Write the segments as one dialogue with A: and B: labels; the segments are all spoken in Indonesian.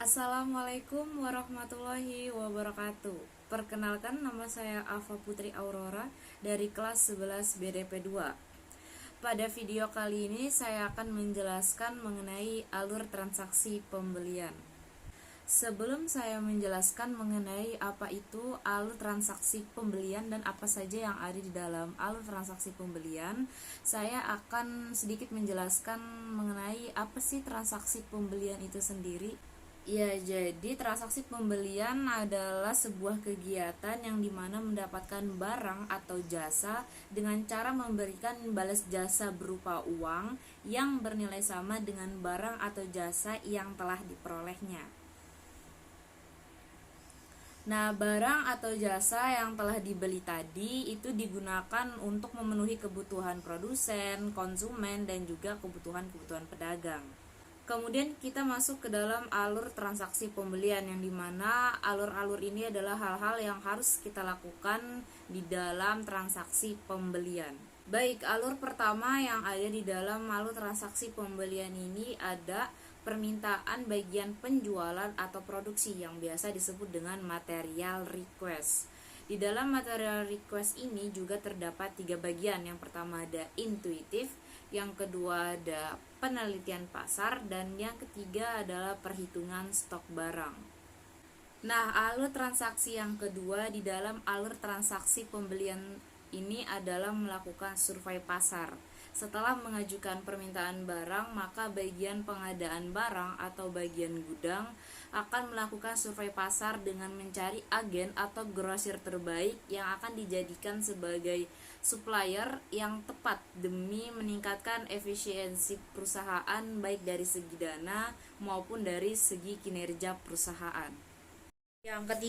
A: Assalamualaikum warahmatullahi wabarakatuh. Perkenalkan, nama saya Alfa Putri Aurora dari kelas 11 BDP 2. Pada video kali ini saya akan menjelaskan mengenai alur transaksi pembelian. Sebelum saya menjelaskan mengenai apa itu alur transaksi pembelian dan apa saja yang ada di dalam alur transaksi pembelian, saya akan sedikit menjelaskan mengenai apa sih transaksi pembelian itu sendiri. Ya, jadi transaksi pembelian adalah sebuah kegiatan yang dimana mendapatkan barang atau jasa dengan cara memberikan balas jasa berupa uang yang bernilai sama dengan barang atau jasa yang telah diperolehnya. Nah, barang atau jasa yang telah dibeli tadi itu digunakan untuk memenuhi kebutuhan produsen, konsumen, dan juga kebutuhan-kebutuhan pedagang. Kemudian kita masuk ke dalam alur transaksi pembelian, yang dimana alur-alur ini adalah hal-hal yang harus kita lakukan di dalam transaksi pembelian. Baik, alur pertama yang ada di dalam alur transaksi pembelian ini ada permintaan bagian penjualan atau produksi yang biasa disebut dengan material request. Di dalam material request ini juga terdapat 3 bagian. Yang pertama ada intuitif, yang kedua ada penelitian pasar, dan yang ketiga adalah perhitungan stok barang. Nah, alur transaksi yang kedua di dalam alur transaksi pembelian ini adalah melakukan survei pasar. Setelah mengajukan permintaan barang, maka bagian pengadaan barang atau bagian gudang akan melakukan survei pasar dengan mencari agen atau grosir terbaik yang akan dijadikan sebagai supplier yang tepat demi meningkatkan efisiensi perusahaan baik dari segi dana maupun dari segi kinerja perusahaan. Yang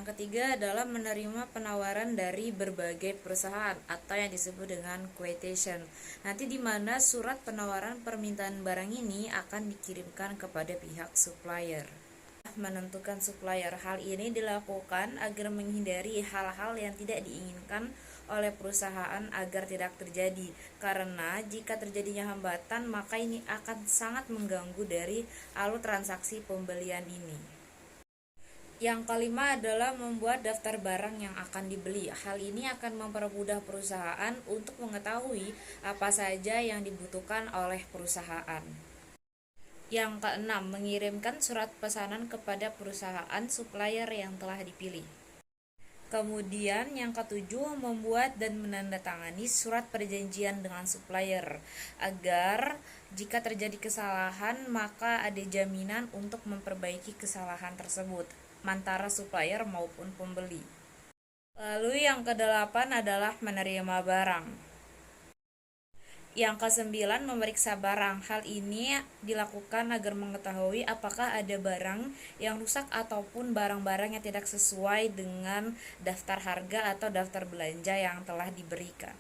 A: ketiga adalah menerima penawaran dari berbagai perusahaan atau yang disebut dengan quotation. Nanti di mana surat penawaran permintaan barang ini akan dikirimkan kepada pihak supplier. Menentukan supplier, hal ini dilakukan agar menghindari hal-hal yang tidak diinginkan oleh perusahaan agar tidak terjadi, karena jika terjadinya hambatan maka ini akan sangat mengganggu dari alur transaksi pembelian ini. Yang kelima adalah membuat daftar barang yang akan dibeli. Hal ini akan mempermudah perusahaan untuk mengetahui apa saja yang dibutuhkan oleh perusahaan. Yang keenam, mengirimkan surat pesanan kepada perusahaan supplier yang telah dipilih. Kemudian yang ketujuh, membuat dan menandatangani surat perjanjian dengan supplier agar jika terjadi kesalahan maka ada jaminan untuk memperbaiki kesalahan tersebut antara supplier maupun pembeli. Lalu yang kedelapan adalah menerima barang. Yang kesembilan, memeriksa barang. Hal ini dilakukan agar mengetahui apakah ada barang yang rusak ataupun barang-barang yang tidak sesuai dengan daftar harga atau daftar belanja yang telah diberikan.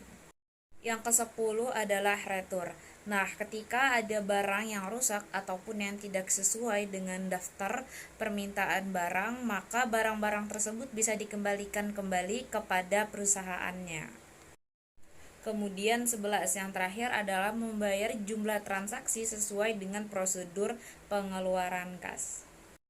A: Yang ke-10 adalah retur. Nah, ketika ada barang yang rusak ataupun yang tidak sesuai dengan daftar permintaan barang, maka barang-barang tersebut bisa dikembalikan kembali kepada perusahaannya. Kemudian 11 yang terakhir adalah membayar jumlah transaksi sesuai dengan prosedur pengeluaran kas.